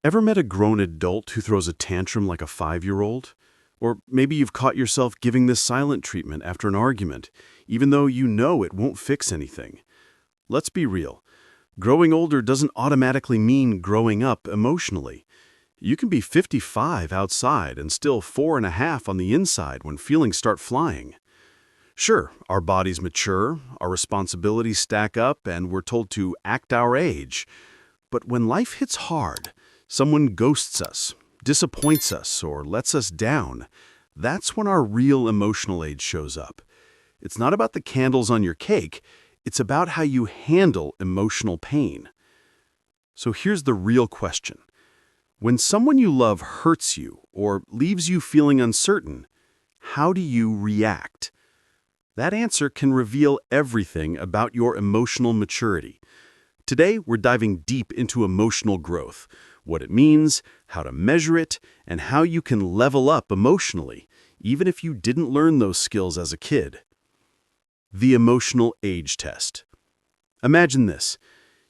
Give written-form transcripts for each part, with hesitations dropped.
Ever met a grown adult who throws a tantrum like a 5-year-old? Or maybe you've caught yourself giving this silent treatment after an argument, even though you know it won't fix anything. Let's be real. Growing older doesn't automatically mean growing up emotionally. You can be 55 outside and still 4.5 on the inside when feelings start flying. Sure, our bodies mature, our responsibilities stack up, and we're told to act our age. But when life hits hard, someone ghosts us, disappoints us, or lets us down, that's when our real emotional age shows up. It's not about the candles on your cake, it's about how you handle emotional pain. So here's the real question. When someone you love hurts you or leaves you feeling uncertain, how do you react? That answer can reveal everything about your emotional maturity. Today, we're diving deep into emotional growth, what it means, how to measure it, and how you can level up emotionally, even if you didn't learn those skills as a kid. The emotional age test. Imagine this.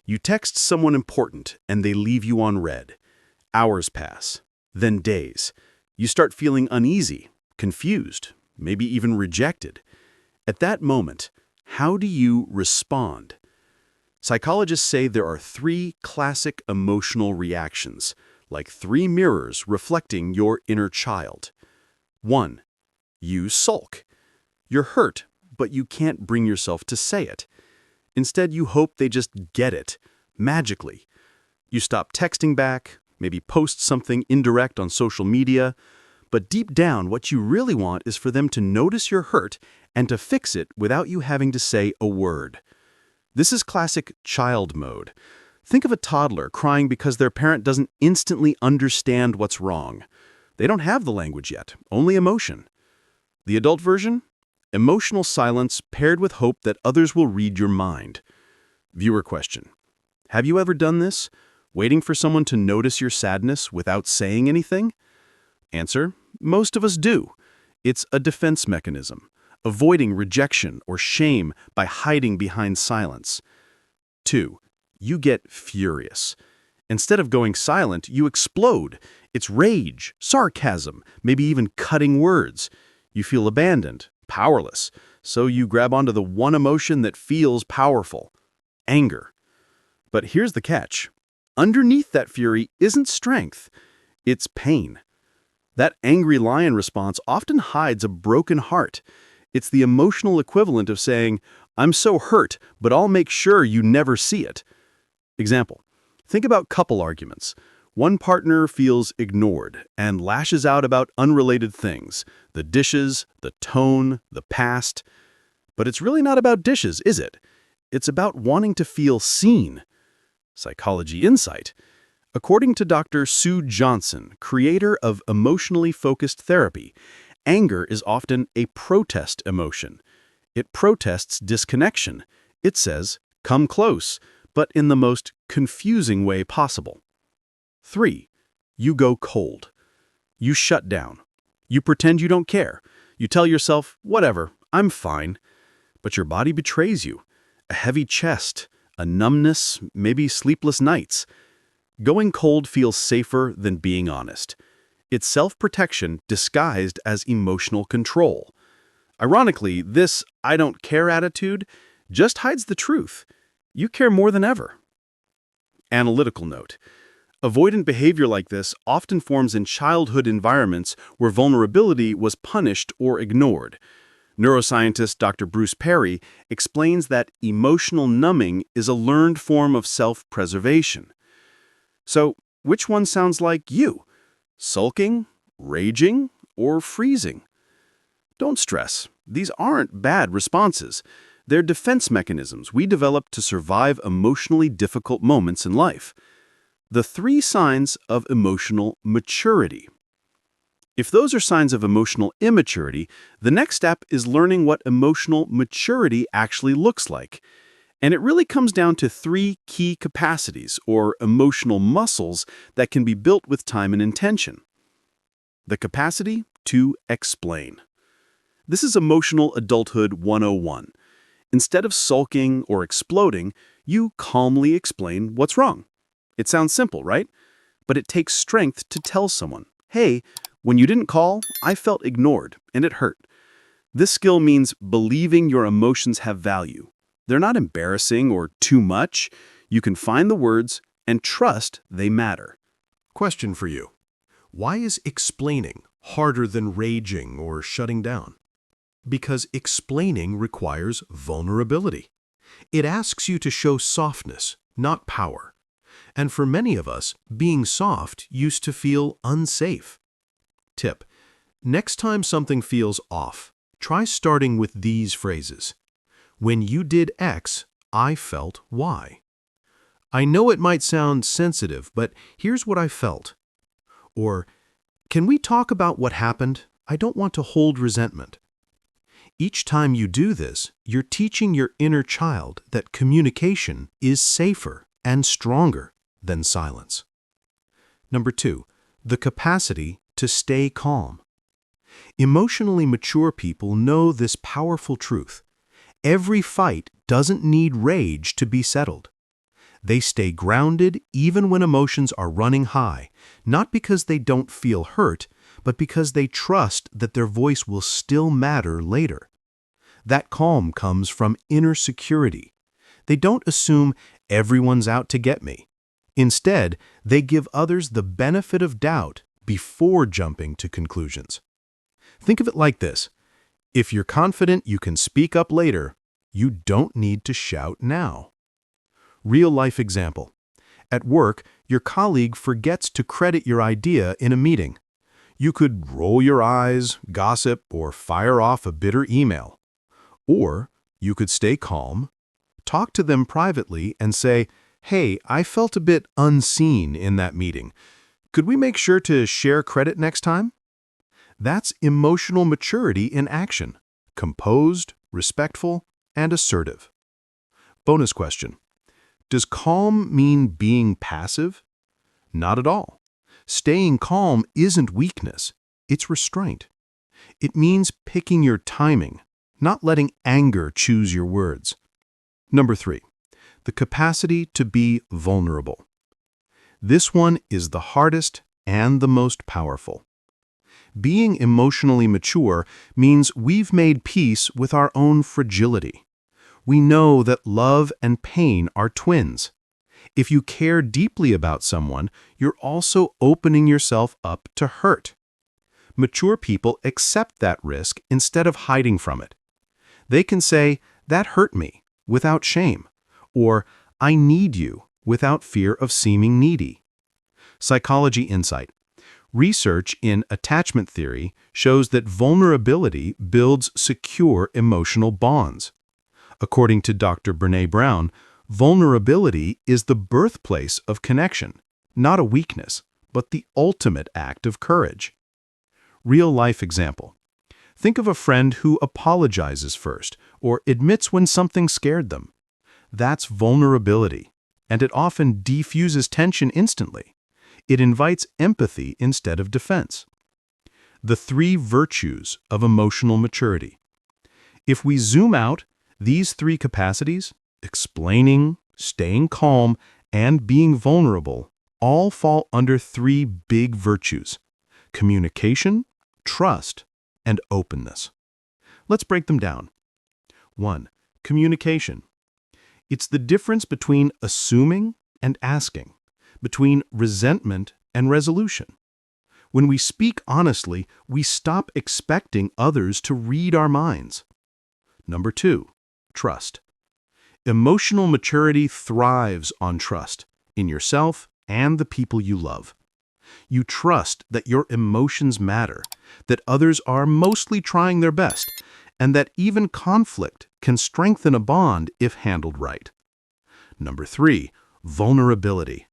You text someone important and they leave you on read. Hours pass, then days. You start feeling uneasy, confused, maybe even rejected. At that moment, how do you respond? Psychologists say there are 3 classic emotional reactions, like 3 mirrors reflecting your inner child. 1. You sulk. You're hurt, but you can't bring yourself to say it. Instead, you hope they just get it, magically. You stop texting back, maybe post something indirect on social media, but deep down, what you really want is for them to notice you're hurt and to fix it without you having to say a word. This is classic child mode. Think of a toddler crying because their parent doesn't instantly understand what's wrong. They don't have the language yet, only emotion. The adult version? Emotional silence paired with hope that others will read your mind. Viewer question. Have you ever done this? Waiting for someone to notice your sadness without saying anything? Answer. Most of us do. It's a defense mechanism, avoiding rejection or shame by hiding behind silence. 2. You get furious. Instead of going silent, you explode. It's rage, sarcasm, maybe even cutting words. You feel abandoned, powerless, so you grab onto the one emotion that feels powerful: anger. But here's the catch. Underneath that fury isn't strength, it's pain. That angry lion response often hides a broken heart. It's the emotional equivalent of saying, "I'm so hurt, but I'll make sure you never see it." Example. Think about couple arguments. One partner feels ignored and lashes out about unrelated things, the dishes, the tone, the past. But it's really not about dishes, is it? It's about wanting to feel seen. Psychology insight. According to Dr. Sue Johnson, creator of emotionally focused therapy, anger is often a protest emotion. It protests disconnection. It says, "Come close," but in the most confusing way possible. 3. You go cold. You shut down. You pretend you don't care. You tell yourself, "Whatever, I'm fine." But your body betrays you. A heavy chest, a numbness, maybe sleepless nights. Going cold feels safer than being honest. It's self-protection disguised as emotional control. Ironically, this "I don't care" attitude just hides the truth. You care more than ever. Analytical note. Avoidant behavior like this often forms in childhood environments where vulnerability was punished or ignored. Neuroscientist Dr. Bruce Perry explains that emotional numbing is a learned form of self-preservation. So, which one sounds like you? Sulking, raging, or freezing? Don't stress. These aren't bad responses. They're defense mechanisms we developed to survive emotionally difficult moments in life. The 3 signs of emotional maturity. If those are signs of emotional immaturity, the next step is learning what emotional maturity actually looks like. And it really comes down to 3 key capacities, or emotional muscles, that can be built with time and intention. The capacity to explain. This is Emotional Adulthood 101. Instead of sulking or exploding, you calmly explain what's wrong. It sounds simple, right? but it takes strength to tell someone, hey, when you didn't call, I felt ignored, and it hurt. This skill means believing your emotions have value. They're not embarrassing or too much. You can find the words and trust they matter. Question for you. Why is explaining harder than raging or shutting down? Because explaining requires vulnerability. It asks you to show softness, not power. And for many of us, being soft used to feel unsafe. Tip: next time something feels off, try starting with these phrases. When you did X, I felt Y. I know it might sound sensitive, but here's what I felt. Or, can we talk about what happened? I don't want to hold resentment. Each time you do this, you're teaching your inner child that communication is safer and stronger than silence. Number 2, the capacity to stay calm. Emotionally mature people know this powerful truth. Every fight doesn't need rage to be settled. They stay grounded even when emotions are running high, not because they don't feel hurt, but because they trust that their voice will still matter later. That calm comes from inner security. They don't assume everyone's out to get me. Instead, they give others the benefit of doubt before jumping to conclusions. Think of it like this. If you're confident you can speak up later, you don't need to shout now. Real-life example. At work, your colleague forgets to credit your idea in a meeting. You could roll your eyes, gossip, or fire off a bitter email. Or you could stay calm, talk to them privately, and say, hey, I felt a bit unseen in that meeting. Could we make sure to share credit next time? That's emotional maturity in action. Composed, respectful, and assertive. Bonus question. Does calm mean being passive? Not at all. Staying calm isn't weakness, it's restraint. It means picking your timing, not letting anger choose your words. Number 3, the capacity to be vulnerable. This one is the hardest and the most powerful. Being emotionally mature means we've made peace with our own fragility. We know that love and pain are twins. If you care deeply about someone, you're also opening yourself up to hurt. Mature people accept that risk instead of hiding from it. They can say, that hurt me, without shame, or I need you, without fear of seeming needy. Psychology insight. Research in attachment theory shows that vulnerability builds secure emotional bonds. According to Dr. Brené Brown, vulnerability is the birthplace of connection, not a weakness, but the ultimate act of courage. Real-life example. Think of a friend who apologizes first or admits when something scared them. That's vulnerability, and it often defuses tension instantly. It invites empathy instead of defense. The 3 virtues of emotional maturity. If we zoom out, these 3 capacities, explaining, staying calm, and being vulnerable, all fall under 3 big virtues: communication, trust, and openness. Let's break them down. 1. Communication. It's the difference between assuming and asking, between resentment and resolution. When we speak honestly, we stop expecting others to read our minds. Number 2. Trust. Emotional maturity thrives on trust in yourself and the people you love. You trust that your emotions matter, that others are mostly trying their best, and that even conflict can strengthen a bond if handled right. Number 3. Vulnerability.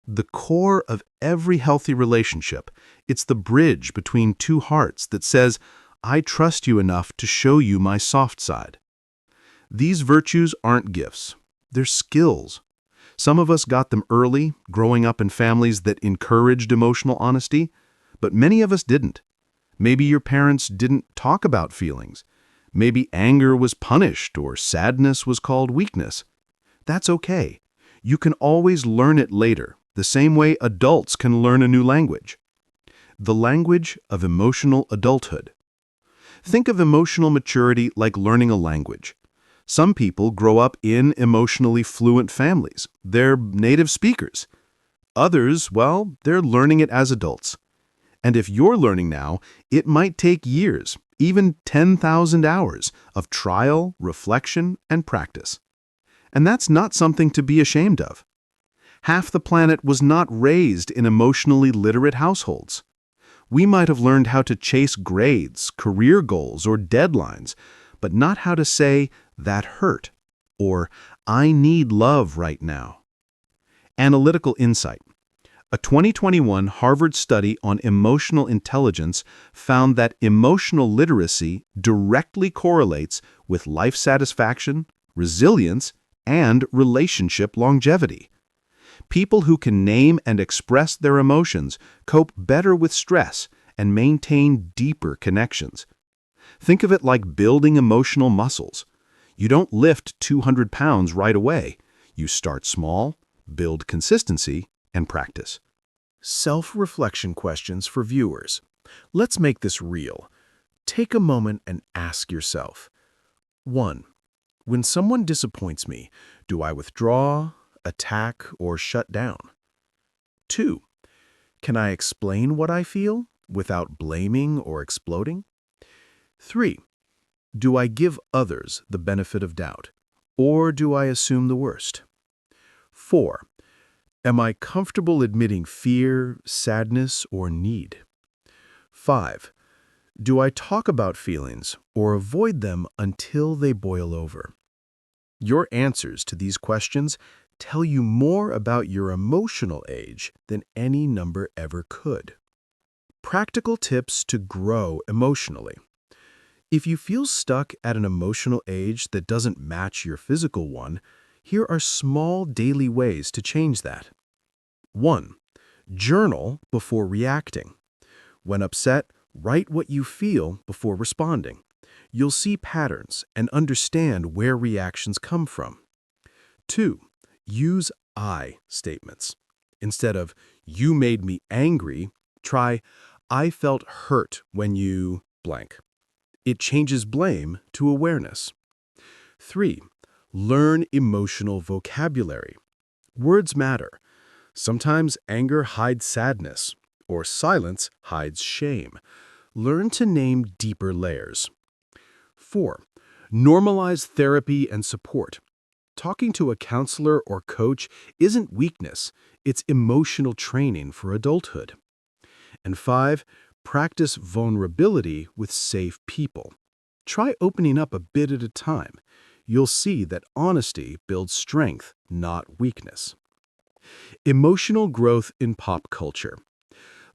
The core of every healthy relationship, it's the bridge between 2 hearts that says, I trust you enough to show you my soft side. These virtues aren't gifts, they're skills. Some of us got them early, growing up in families that encouraged emotional honesty, but many of us didn't. Maybe your parents didn't talk about feelings. Maybe anger was punished or sadness was called weakness. That's okay. You can always learn it later, the same way adults can learn a new language. The language of emotional adulthood. Think of emotional maturity like learning a language. Some people grow up in emotionally fluent families. They're native speakers. Others, well, they're learning it as adults. And if you're learning now, it might take years, even 10,000 hours of trial, reflection, and practice. And that's not something to be ashamed of. Half the planet was not raised in emotionally literate households. We might have learned how to chase grades, career goals, or deadlines, but not how to say, "that hurt," or "I need love right now." Analytical insight. A 2021 Harvard study on emotional intelligence found that emotional literacy directly correlates with life satisfaction, resilience, and relationship longevity. People who can name and express their emotions cope better with stress and maintain deeper connections. Think of it like building emotional muscles. You don't lift 200 pounds right away. You start small, build consistency, and practice. Self-reflection questions for viewers. Let's make this real. Take a moment and ask yourself. 1. When someone disappoints me, do I withdraw, attack, or shut down? 2. Can I explain what I feel without blaming or exploding? 3. Do I give others the benefit of doubt, or do I assume the worst? 4. Am I comfortable admitting fear, sadness, or need? 5. Do I talk about feelings or avoid them until they boil over? Your answers to these questions tell you more about your emotional age than any number ever could. Practical tips to grow emotionally. If you feel stuck at an emotional age that doesn't match your physical one, here are small daily ways to change that. 1. Journal before reacting. When upset, write what you feel before responding. You'll see patterns and understand where reactions come from. 2. Use I statements. Instead of "you made me angry," try "I felt hurt when you blank." It changes blame to awareness. 3. Learn emotional vocabulary. Words matter. Sometimes anger hides sadness, or silence hides shame. Learn to name deeper layers. 4. Normalize therapy and support. Talking to a counselor or coach isn't weakness, it's emotional training for adulthood. And 5. Practice vulnerability with safe people. Try opening up a bit at a time. You'll see that honesty builds strength, not weakness. Emotional growth in pop culture.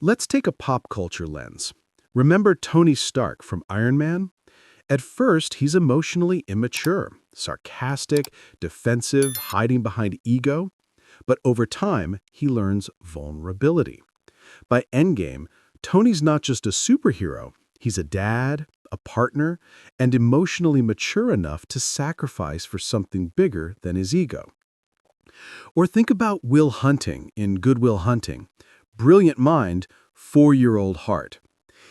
Let's take a pop culture lens. Remember Tony Stark from Iron Man? At first, he's emotionally immature, sarcastic, defensive, hiding behind ego. But over time, he learns vulnerability. By Endgame, Tony's not just a superhero, he's a dad, a partner, and emotionally mature enough to sacrifice for something bigger than his ego. Or think about Will Hunting in Good Will Hunting. Brilliant mind, 4-year-old heart.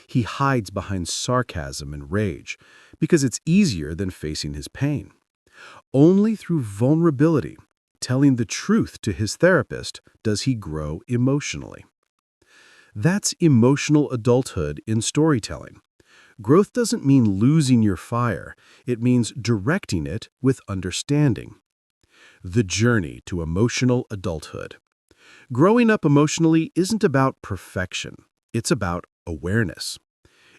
He hides behind sarcasm and rage because it's easier than facing his pain. Only through vulnerability, telling the truth to his therapist, does he grow emotionally. That's emotional adulthood in storytelling. Growth doesn't mean losing your fire. It means directing it with understanding. The journey to emotional adulthood. Growing up emotionally isn't about perfection. It's about awareness.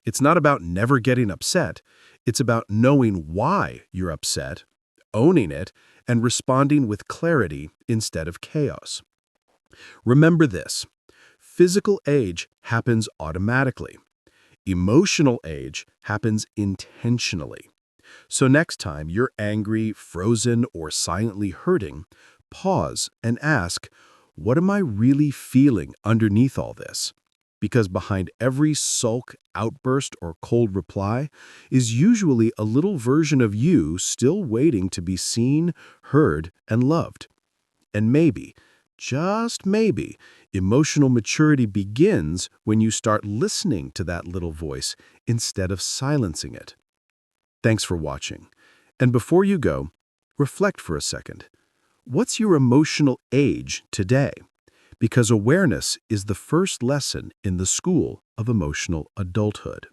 It's not about never getting upset. It's about knowing why you're upset, owning it, and responding with clarity instead of chaos. Remember this: physical age happens automatically. Emotional age happens intentionally. So next time you're angry, frozen, or silently hurting, pause and ask, what am I really feeling underneath all this? Because behind every sulk, outburst, or cold reply is usually a little version of you still waiting to be seen, heard, and loved. And maybe, just maybe, emotional maturity begins when you start listening to that little voice instead of silencing it. Thanks for watching. And before you go, reflect for a second. What's your emotional age today? Because awareness is the first lesson in the school of emotional adulthood.